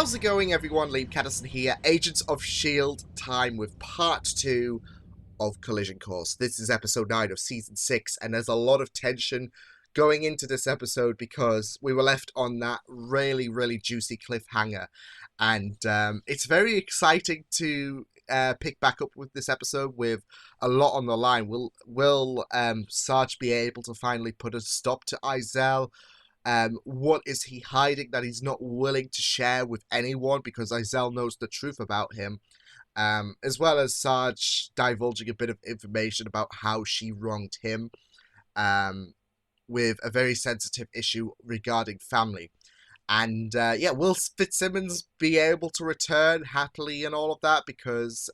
How's it going, everyone? Liam Catterson here, Agents of S.H.I.E.L.D. time with part 2 of Collision Course. This is episode 9 of season 6, and there's a lot of tension going into this episode because we were left on that really juicy cliffhanger, and it's very exciting to pick back up with this episode with a lot on the line. Will Sarge be able to finally put a stop to Izel? What is he hiding that he's not willing to share with anyone because Izel knows the truth about him? As well as Sarge divulging a bit of information about how she wronged him, with a very sensitive issue regarding family. And yeah, will Fitzsimmons be able to return happily and all of that? Because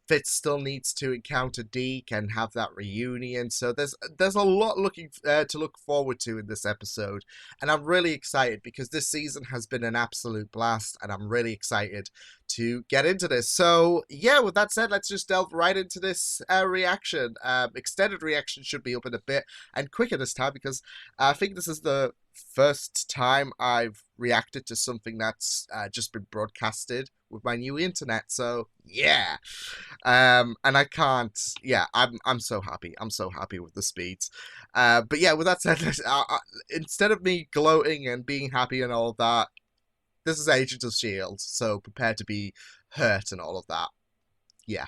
Fitz still needs to encounter Deke and have that reunion. So there's a lot to look forward to in this episode, and I'm really excited because this season has been an absolute blast, and I'm really excited to get into this. So yeah, with that said, let's just delve right into this reaction. Extended reaction should be up in a bit and quicker this time because I think this is the first time I've reacted to something that's just been broadcasted with my new internet. So yeah, and I can't. Yeah, I'm so happy. I'm so happy with the speeds. But yeah, with that said, instead of me gloating and being happy and all of that, this is Agents of S.H.I.E.L.D., so prepare to be hurt and all of that. Yeah.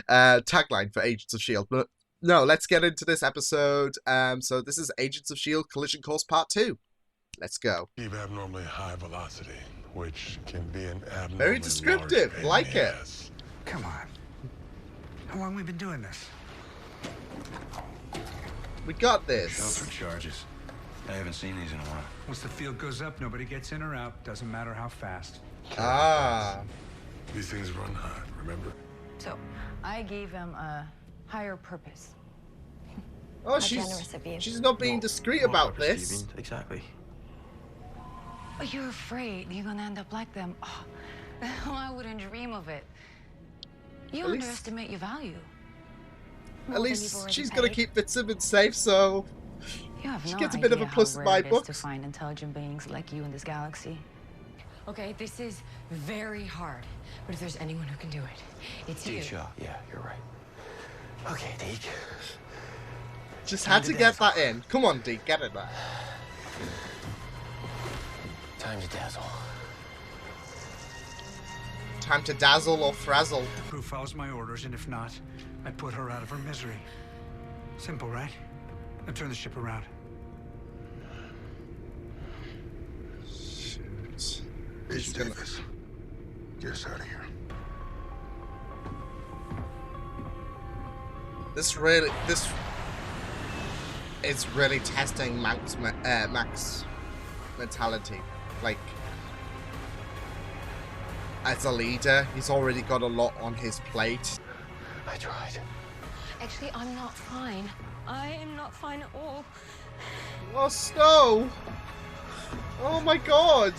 Tagline for Agents of S.H.I.E.L.D. But no, let's get into this episode. So this is Agents of S.H.I.E.L.D. Collision Course Part 2. Let's go. Keep abnormally high velocity, which can be an abnormally Very descriptive. Like it. Come on. How long have we been doing this? We got this. Shelter charges. I haven't seen these in a while. Once the field goes up, nobody gets in or out. Doesn't matter how fast. Ah. These things run hot, remember? So, I gave him a higher purpose. Oh, she's not being discreet about this. Exactly. Oh, you're afraid you're gonna end up like them. Oh, I wouldn't dream of it. You underestimate your value. At least she's gonna keep Fitzsimmons safe, so you have she no gets a bit of a plus in my books. To find intelligent beings like you in this galaxy. Okay, this is very hard, but if there's anyone who can do it, it's you. Sure. Yeah, you're right. Okay, Deke. Just had to get that in. Come on, Deke, get it there. Time to dazzle. Time to dazzle or frazzle. The crew follows my orders, and if not, I put her out of her misery. Simple, right? Now turn the ship around. Shoot. Agent Davis, get us out of here. This is really testing Mac's mentality. Like, as a leader, he's already got a lot on his plate. I tried. Actually, I'm not fine. I am not fine at all. Oh, Snow! Oh my god!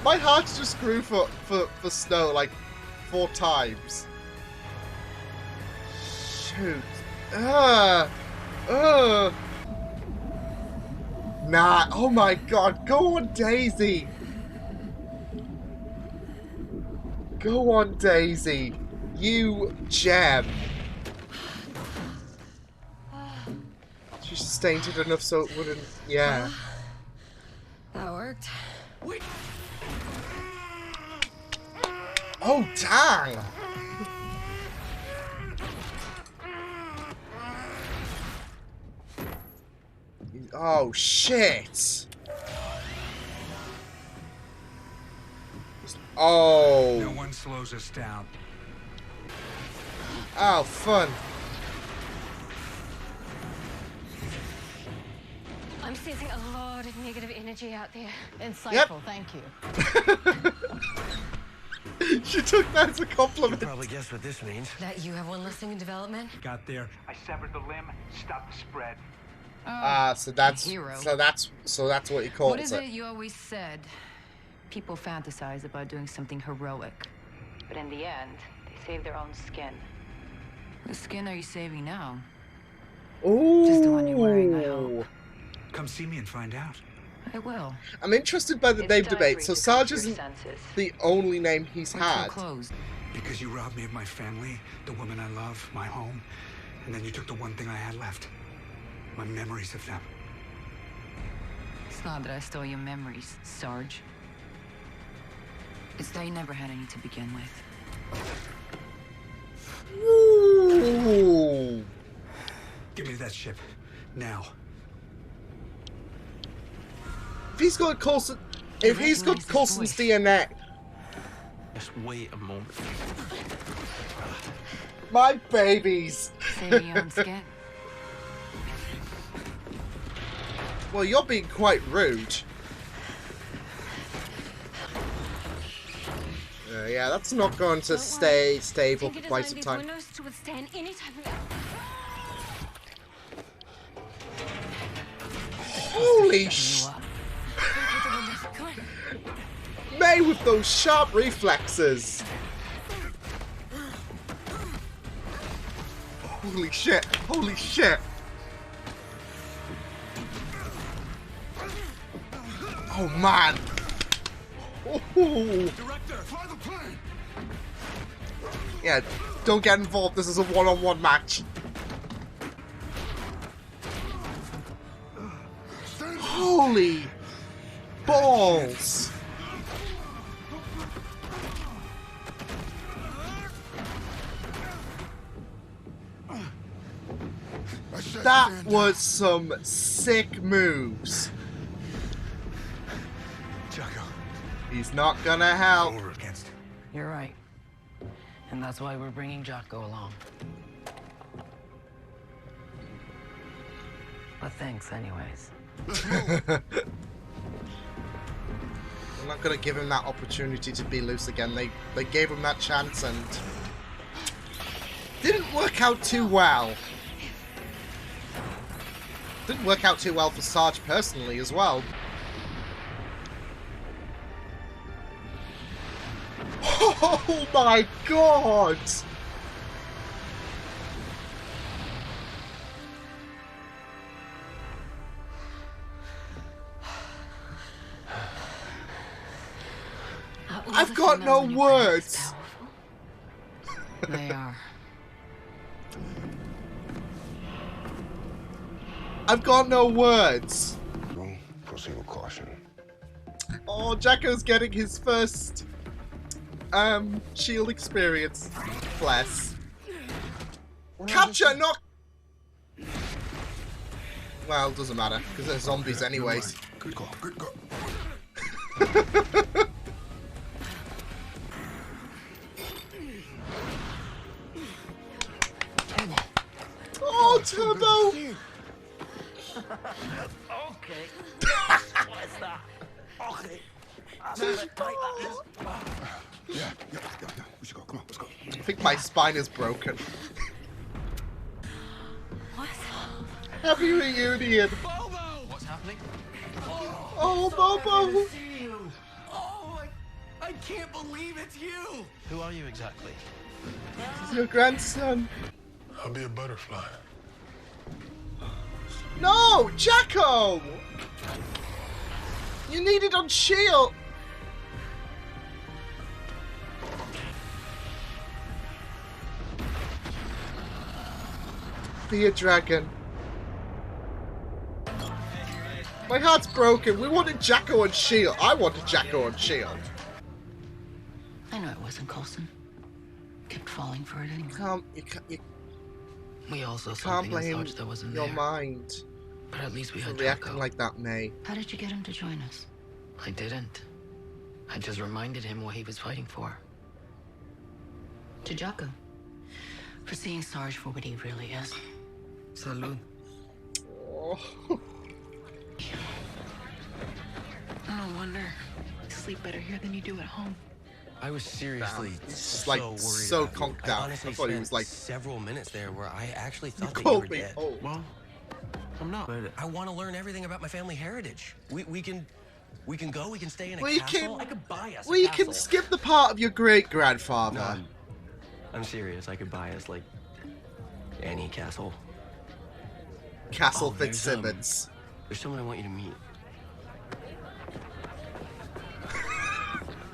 My heart just grew for Snow like 4 times. Shoot. Nah, oh my god, go on, Daisy! Go on, Daisy! You gem! She's sustained it enough so it wouldn't... Yeah. That worked. Wait. Oh, dang! Oh, shit! Oh! No one slows us down. Oh, fun! I'm sensing a lot of negative energy out there. Insightful, thank you. She took that as a compliment. You probably guess what this means. That you have one less thing in development? Got there. I severed the limb, stopped the spread. So that's hero. so that's what you call it. What is it you always said? People fantasize about doing something heroic, but in the end, they save their own skin. Whose skin are you saving now? Ooh. Just the one you're wearing, I hope. Come see me and find out. I will. I'm interested by the It's name time debate. for So you to come Sarge to your isn't senses. the only name he's What's so had. closed? Because you robbed me of my family, the woman I love, my home, and then you took the one thing I had left. My memories of them. It's not that I stole your memories, Sarge. It's that you never had any to begin with. Ooh. Give me that ship. Now. If he's got Coulson, if he's got Coulson's DNA, Just wait a moment. my babies. Saving your own skin. Well, you're being quite rude. Yeah, that's not going to stay stable for quite some time. To withstand any type of... Holy sh! May with those sharp reflexes. Holy shit! Holy shit! Oh man! Oh. Director, fly the plane! Yeah, don't get involved. This is a one-on-one match. Holy balls! That was some sick moves. Jocko. He's not gonna help. Over against. You're right. And that's why we're bringing Jocko along. But thanks anyways. I'm not gonna give him that opportunity to be loose again. They gave him that chance and didn't work out too well. Didn't work out too well for Sarge personally as well. Oh my god! I've got no words. They are. I've got no words. Proceed with caution. Oh, Jacko's getting his first shield experience. Bless. Capture, not. Well, doesn't matter because they're zombies anyways. Good call. Good call. Oh, Turbo! Okay. What's that? Okay. Yeah. We should go. Come on, let's go. I think my spine is broken. What? Happy reunion! Bobo! What's happening? Oh, Bobo! See you. Oh, I can't believe it's you. Who are you exactly? Your grandson. I'll be a butterfly. No! Jacko! You need it on shield! Be a dragon. My heart's broken. We wanted Jacko on shield. I wanted Jacko on shield. I know it wasn't Coulson. Kept falling for it anyway. You We also can't something in blame Sarge that wasn't your there. mind But at least we for had reacting Jocko. like that, May. How did you get him to join us? I didn't. I just reminded him what he was fighting for. To Jocko. For seeing Sarge for what he really is. Salud. Oh. No wonder. You sleep better here than you do at home. I was seriously It's so like worried. so about you. conked I out. I honestly thought he spent was like, several minutes there where I actually you thought that you were called me dead. old. Well, I'm not. But I want to learn everything about my family heritage. We can go. We can stay in a castle. I could buy us. We a can castle. skip the part of your great grandfather. No, I'm serious. I could buy us like any castle. Castle Oh, there's, Fitzsimmons. There's someone I want you to meet.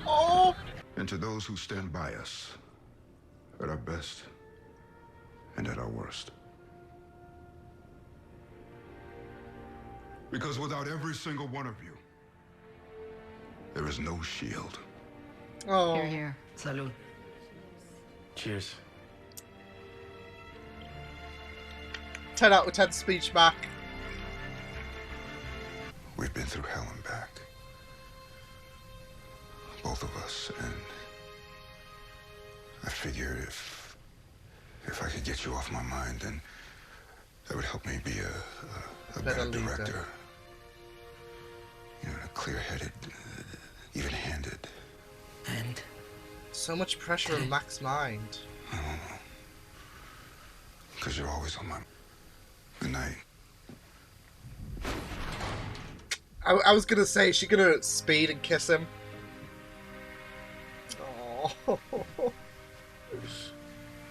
Oh! And to those who stand by us, at our best and at our worst. Because without every single one of you, there is no shield. Oh. Here, here. Salud. Cheers. 10 out of 10 speech back. We've been through hell and back. Both of us, and I figured if I could get you off my mind, then that would help me be a better director. You know, clear-headed, even-handed. And? So much pressure on Mac's mind. I don't know. Because you're always on my... Good night. I was gonna say, is she gonna speed and kiss him? Oh.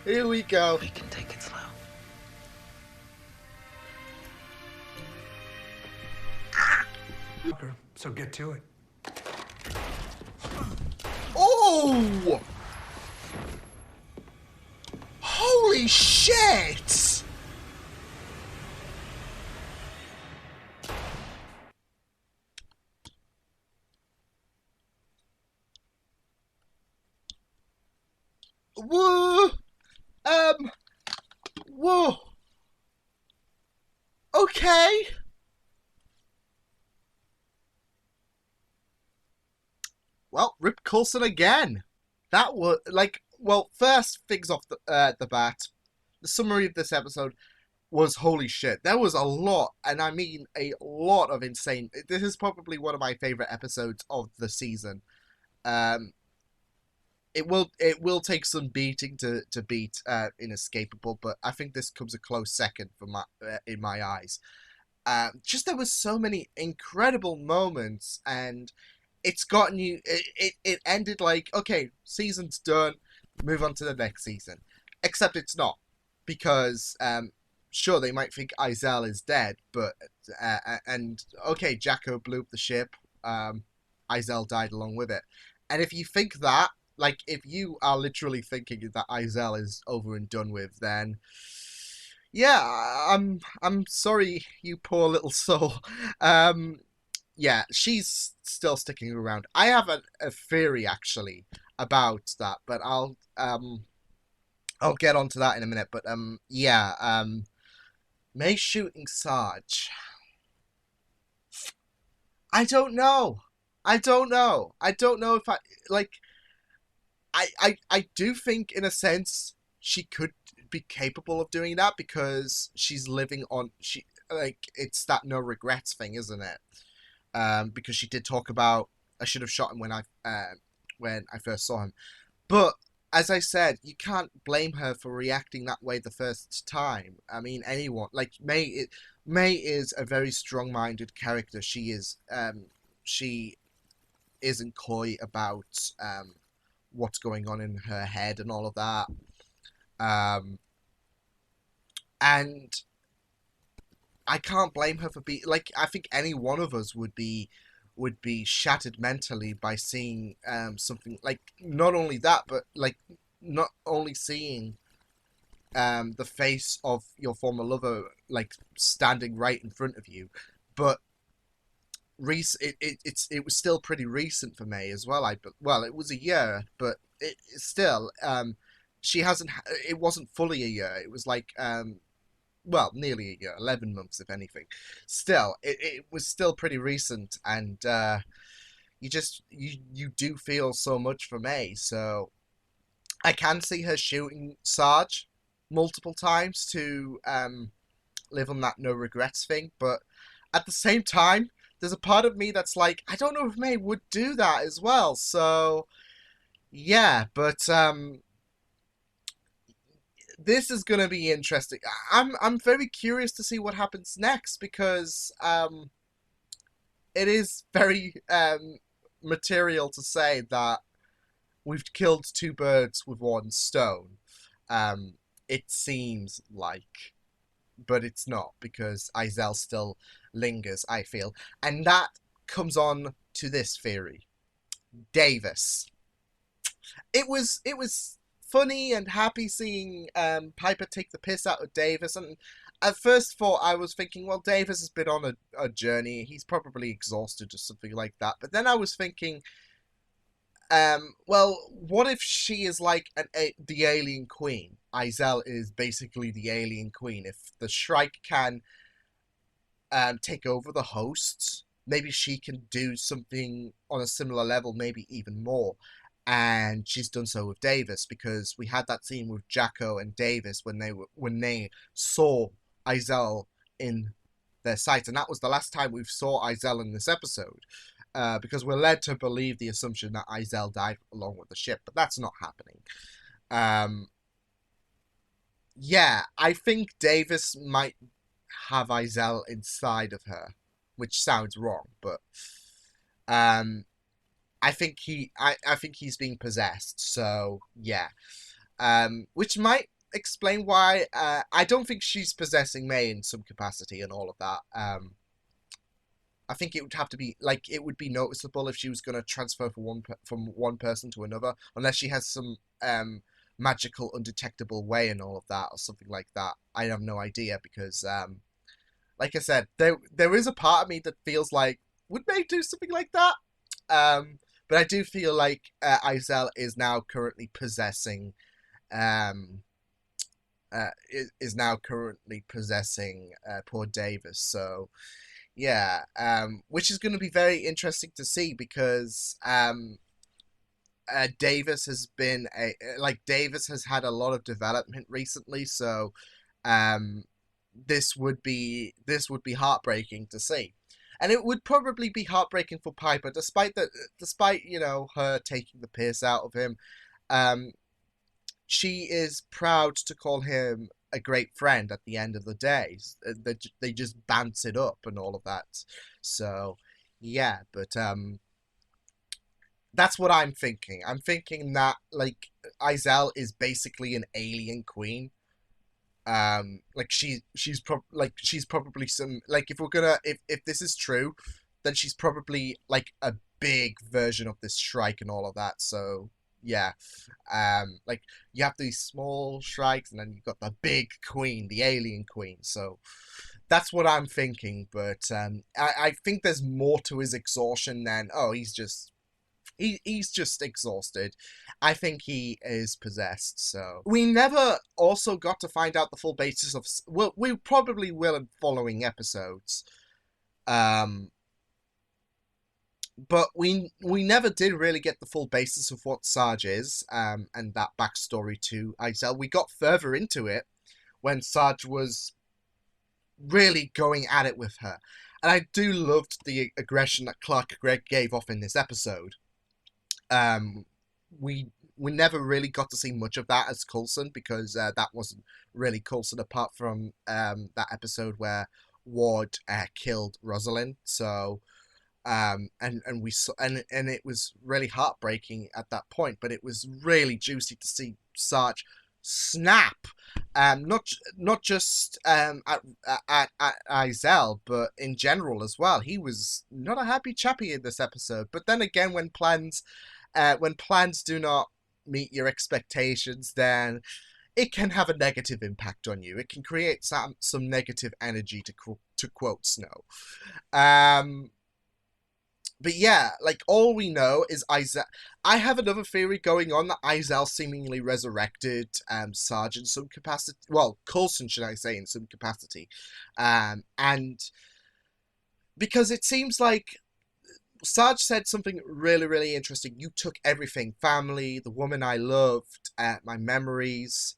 Here we go. We can take it slow. So get to it. Oh! Holy shit! Whoa! Whoa! Okay. Well, Rip Coulson again. That was like, well, first things off the bat, the summary of this episode was holy shit. There was a lot, and I mean a lot of insane. This is probably one of my favorite episodes of the season. It will take some beating to beat Inescapable, but I think this comes a close second for in my eyes. Just there was so many incredible moments, and it's gotten you. It ended like, okay, season's done, move on to the next season. Except it's not, because sure, they might think Izel is dead, but and okay, Jacko blew up the ship. Izel died along with it, and if you think that, like, if you are literally thinking that Izel is over and done with, then yeah, I'm sorry, you poor little soul. Yeah, she's still sticking around. I have a theory actually about that, but I'll get onto that in a minute. But yeah, May shooting Sarge. I don't know. I don't know if I like. I do think in a sense she could be capable of doing that because she's living on it's that no regrets thing, isn't it? Because she did talk about I should have shot him when I first saw him, but as I said, you can't blame her for reacting that way the first time. I mean, anyone like May is a very strong-minded character. She isn't coy about what's going on in her head and all of that, and I can't blame her for being like. I think any one of us would be shattered mentally by seeing something like, not only that, but like not only seeing the face of your former lover like standing right in front of you, but it was still pretty recent for May as well. Well, it was a year, but it still she hasn't. It wasn't fully a year. It was like well, nearly a year, 11 months, if anything. Still, it was still pretty recent, and you do feel so much for May. So I can see her shooting Sarge multiple times to live on that no regrets thing, but at the same time, there's a part of me that's like, I don't know if May would do that as well. So yeah, but this is gonna be interesting. I'm very curious to see what happens next, because it is very material to say that we've killed two birds with one stone. It seems like but it's not, because Izel still lingers, I feel. And that comes on to this theory. Davis. It was funny and happy seeing Piper take the piss out of Davis, and at first thought I was thinking, well, Davis has been on a journey, he's probably exhausted or something like that. But then I was thinking, well, what if she is like the alien queen? Izel is basically the alien queen. If the Shrike can take over the hosts, maybe she can do something on a similar level, maybe even more. And she's done so with Davis, because we had that scene with Jacko and Davis when they saw Izel in their sights, and that was the last time we saw Izel in this episode. Because we're led to believe the assumption that Izel died along with the ship, but that's not happening. Yeah, I think Davis might have Izel inside of her, which sounds wrong, but I think he's being possessed. So yeah, which might explain why I don't think she's possessing May in some capacity and all of that. I think it would have to be like, it would be noticeable if she was going to transfer from one person to another, unless she has some magical undetectable way and all of that, or something like that. I have no idea, because like I said, there is a part of me that feels like, would May do something like that? But I do feel like Izel is now currently possessing poor Davis. So yeah, which is going to be very interesting to see, because Davis has been Davis has had a lot of development recently, so this would be heartbreaking to see. And it would probably be heartbreaking for Piper, despite her taking the piss out of him. She is proud to call him a great friend at the end of the day. They just bounce it up and all of that. So yeah, but that's what I'm thinking. I'm thinking that like Izel is basically an alien queen. She's probably some, like, if we're gonna, if this is true, then she's probably like a big version of this Shrike and all of that. So yeah, like, you have these small Shrikes, and then you've got the big queen, the alien queen. So that's what I'm thinking. But I think there's more to his exhaustion than, oh, he's just exhausted. I think he is possessed. So we never also got to find out the full basis of, well, we probably will in following episodes, but we never did really get the full basis of what Sarge is, and that backstory to Izel. We got further into it when Sarge was really going at it with her, and I do loved the aggression that Clark Gregg gave off in this episode. We never really got to see much of that as Coulson, because that wasn't really Coulson, apart from that episode where Ward killed Rosalind. So and we saw, and it was really heartbreaking at that point, but it was really juicy to see Sarge snap, not just at Izel, but in general as well. He was not a happy chappy in this episode. But then again, when plans do not meet your expectations, then it can have a negative impact on you. It can create some negative energy, to quote Snow. But yeah, like, all we know is Izel. I have another theory going on that Izel seemingly resurrected Sarge in some capacity. Well, Coulson, should I say, in some capacity. And because it seems like Sarge said something really, really interesting. You took everything. Family, the woman I loved, my memories.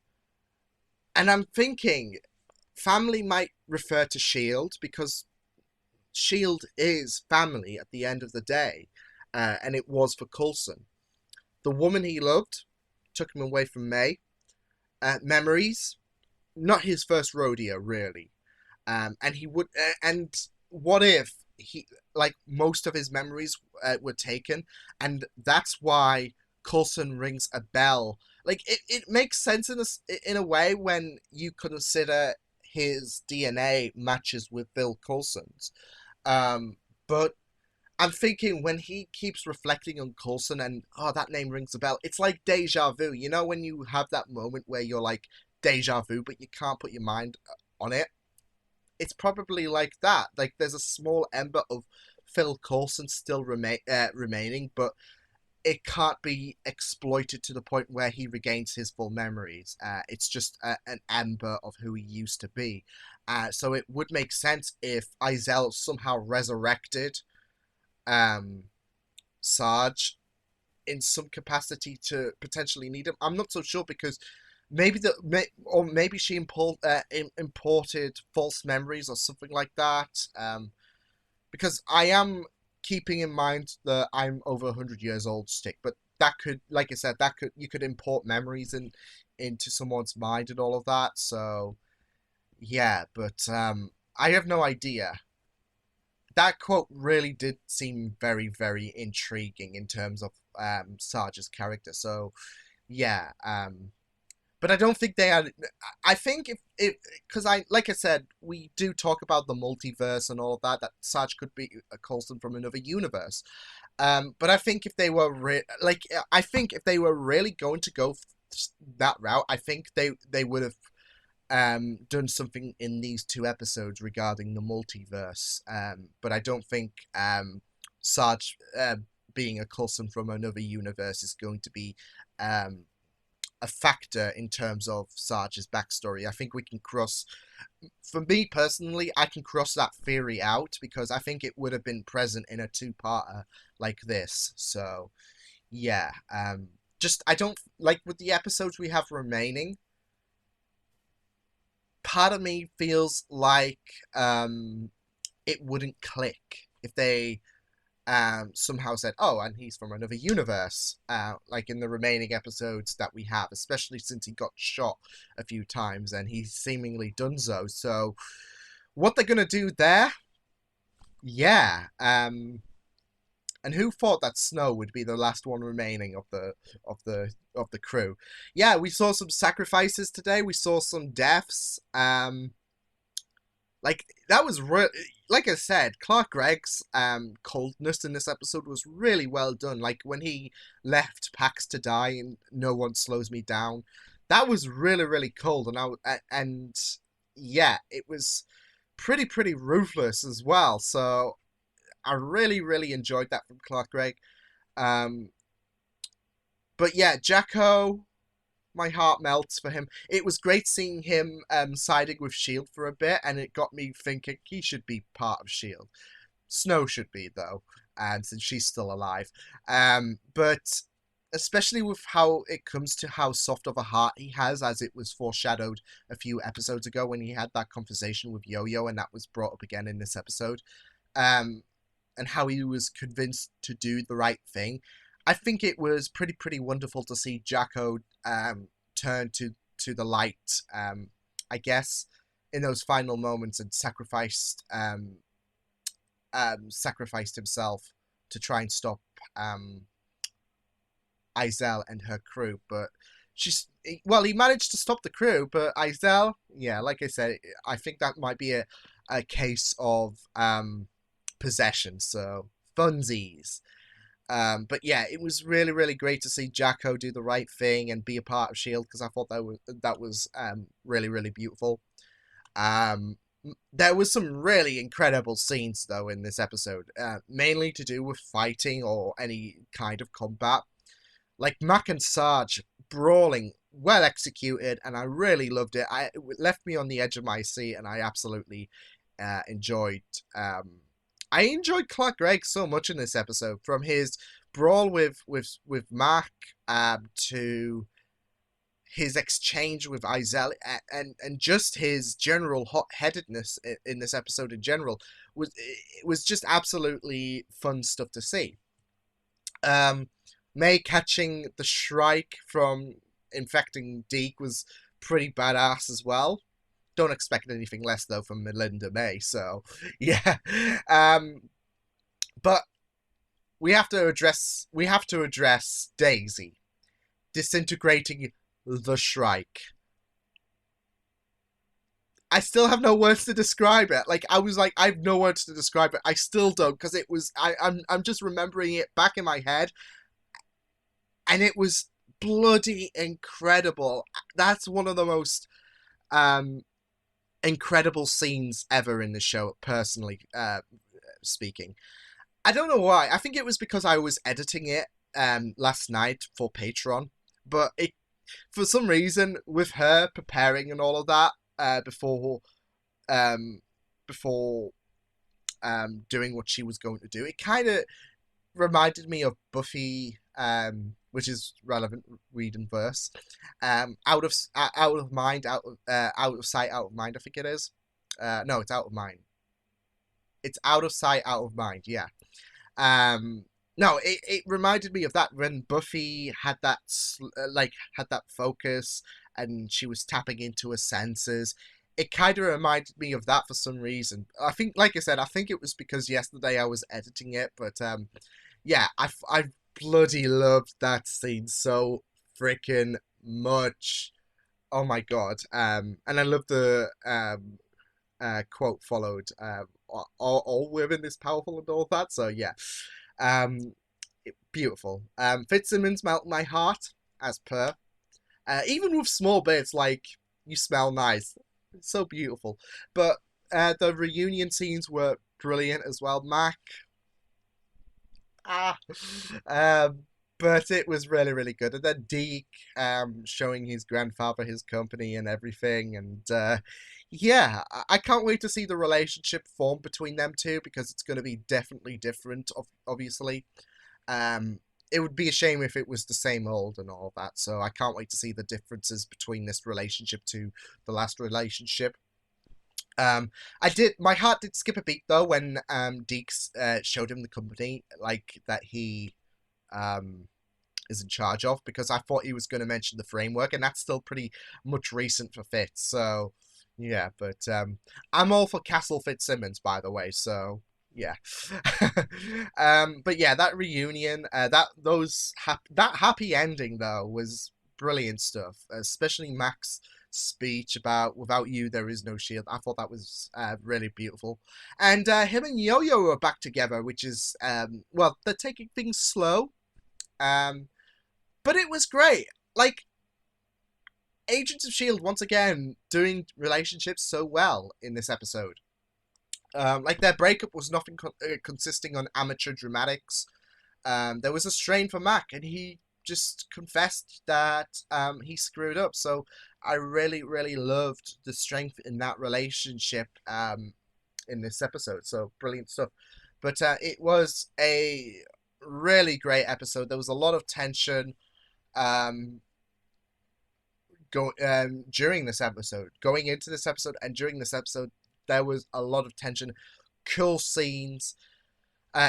And I'm thinking family might refer to S.H.I.E.L.D., because S.H.I.E.L.D. is family at the end of the day, and it was for Coulson. The woman he loved took him away from May. Memories, not his first rodeo, really. And he would. And what if he, like, most of his memories were taken, and that's why Coulson rings a bell. Like, it makes sense in a way when you consider his DNA matches with Phil Coulson's. But I'm thinking when he keeps reflecting on Coulson and, oh, that name rings a bell, it's like deja vu. You know when you have that moment where you're like, deja vu, but you can't put your mind on it? It's probably like that. Like, there's a small ember of Phil Coulson still remaining, but it can't be exploited to the point where he regains his full memories. It's just an ember of who he used to be. So it would make sense if Izel somehow resurrected Sarge in some capacity to potentially need him. I'm not so sure, because maybe she imported false memories or something like that. Because I am keeping in mind that I'm over 100 years old stick, but that could, like I said, you could import memories into someone's mind and all of that. So yeah, but I have no idea. That quote really did seem very, very intriguing in terms of Sarge's character. So yeah, but I don't think they are. I think if because like I said, we do talk about the multiverse and all of that. That Sarge could be a Coulson from another universe. But I think if they were I think if they were really going to go that route, I think they would have done something in these 2 episodes regarding the multiverse. But I don't think Sarge being a Coulson from another universe is going to be a factor in terms of Sarge's backstory. I think we can for me personally, I can cross that theory out, because I think it would have been present in a 2-parter like this. So yeah, just I don't like with the episodes we have remaining. Part of me feels like it wouldn't click if they somehow said, oh, and he's from another universe, like in the remaining episodes that we have, especially since he got shot a few times and he's seemingly done so. What they're gonna do there, yeah. And who thought that Snow would be the last one remaining of the crew? Yeah, we saw some sacrifices today. We saw some deaths. Like, that was like I said, Clark Gregg's coldness in this episode was really well done. Like, when he left Pax to die and no one slows me down, that was really, really cold. And yeah, it was pretty ruthless as well. So I really, really enjoyed that from Clark Gregg. But yeah, Jacko, my heart melts for him. It was great seeing him siding with S.H.I.E.L.D. for a bit, and it got me thinking he should be part of S.H.I.E.L.D. Snow should be, though, and since she's still alive. But especially with how it comes to how soft of a heart he has, as it was foreshadowed a few episodes ago when he had that conversation with Yo-Yo, and that was brought up again in this episode. And how he was convinced to do the right thing. I think it was pretty wonderful to see Jacko turn to the light, I guess, in those final moments, and sacrificed himself to try and stop Izel and her crew. But he managed to stop the crew, but Izel, yeah, like I said, I think that might be a case of possession, so funsies. But yeah, it was really, really great to see Jacko do the right thing and be a part of S.H.I.E.L.D., because I thought that was really, really beautiful. There was some really incredible scenes, though, in this episode, mainly to do with fighting or any kind of combat. Like Mac and Sarge brawling, well executed, and I really loved it. It left me on the edge of my seat, and I absolutely enjoyed I enjoyed Clark Gregg so much in this episode, from his brawl with Mac to his exchange with Izel, and just his general hot-headedness in this episode in general. It was just absolutely fun stuff to see. May catching the Shrike from infecting Deke was pretty badass as well. Don't expect anything less, though, from Melinda May, so yeah. But we have to address Daisy disintegrating the Shrike. I still have no words to describe it. Like, I was like, I have no words to describe it. I still don't, because it was, I'm just remembering it back in my head, and it was bloody incredible. That's one of the most incredible scenes ever in the show, personally speaking. I don't know why. I think it was because I was editing it last night for Patreon, but it, for some reason, with her preparing and all of that before doing what she was going to do, it kind of reminded me of Buffy, which is relevant, read and verse. Out of mind, out of sight, out of mind. I think it is. No, it's out of mind. It's out of sight, out of mind. Yeah. No, it reminded me of that when Buffy had that had that focus and she was tapping into her senses. It kind of reminded me of that for some reason. I think, like I said, I think it was because yesterday I was editing it, but yeah, I bloody loved that scene so freaking much. Oh my god. And I love the quote followed, all women is powerful and all that. So yeah, beautiful. Fitzsimmons melt my heart, as per. Even with small bits like you smell nice, it's so beautiful. But the reunion scenes were brilliant as well. Mac, but it was really, really good. And then Deke showing his grandfather his company and everything, and yeah, I can't wait to see the relationship form between them two, because it's going to be definitely different, obviously. It would be a shame if it was the same old and all that, so I can't wait to see the differences between this relationship to the last relationship. My heart did skip a beat though when Deke showed him the company like that he is in charge of, because I thought he was going to mention the framework, and that's still pretty much recent for Fitz. So yeah, but I'm all for Castle Fitzsimmons, by the way. So yeah, but yeah, that reunion, that happy ending though was brilliant stuff, especially Mac's speech about "without you there is no shield." I thought that was really beautiful, and him and Yo-Yo are back together, which is well, they're taking things slow, but it was great. Like, Agents of Shield once again doing relationships so well in this episode. Like, their breakup was nothing consisting on amateur dramatics. There was a strain for Mac, and he just confessed that he screwed up. So I really, really loved the strength in that relationship in this episode. So brilliant stuff. But it was a really great episode. There was a lot of tension during this episode. Going into this episode and during this episode, there was a lot of tension. Cool scenes.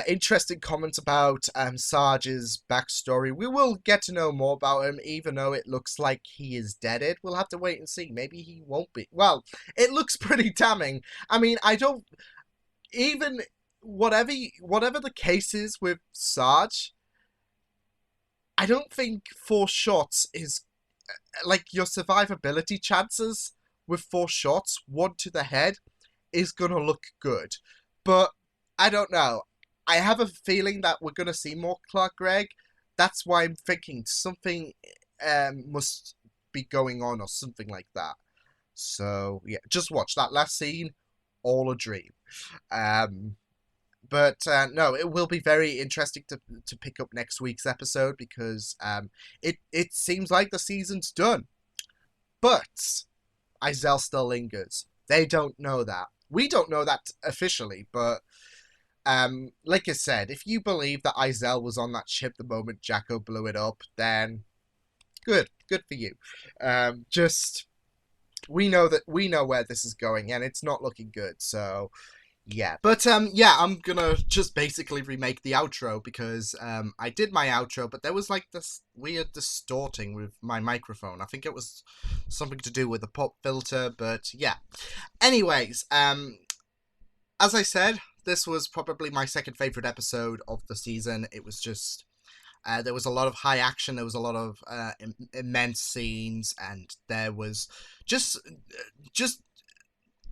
Interesting comments about Sarge's backstory. We will get to know more about him, even though it looks like he is deaded. We'll have to wait and see. Maybe he won't be. Well, it looks pretty damning. I mean, I don't... Even whatever the case is with Sarge, I don't think 4 shots is... Like, your survivability chances with 4 shots, 1 to the head, is gonna look good. But I don't know. I have a feeling that we're gonna see more Clark Gregg. That's why I'm thinking something must be going on or something like that. So yeah, just watch that last scene. All a dream. But no, it will be very interesting to pick up next week's episode, because it seems like the season's done. But Izel still lingers. They don't know that. We don't know that officially, but like I said, if you believe that Izel was on that ship the moment Jacko blew it up, then good for you. Just we know where this is going, and it's not looking good. So yeah, but yeah, I'm gonna just basically remake the outro, because I did my outro, but there was like this weird distorting with my microphone. I think it was something to do with the pop filter, but yeah. Anyways, as I said, this was probably my second favorite episode of the season. It was just there was a lot of high action, there was a lot of immense scenes, and there was just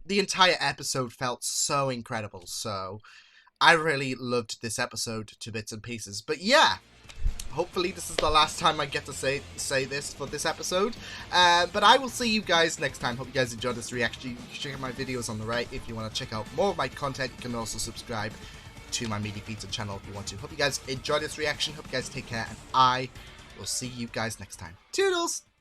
the entire episode felt so incredible. So I really loved this episode to bits and pieces. But yeah, hopefully this is the last time I get to say this for this episode. But I will see you guys next time. Hope you guys enjoyed this reaction. You can check out my videos on the right if you want to check out more of my content. You can also subscribe to my Media Pizza channel if you want to. Hope you guys enjoyed this reaction. Hope you guys take care, and I will see you guys next time. Toodles!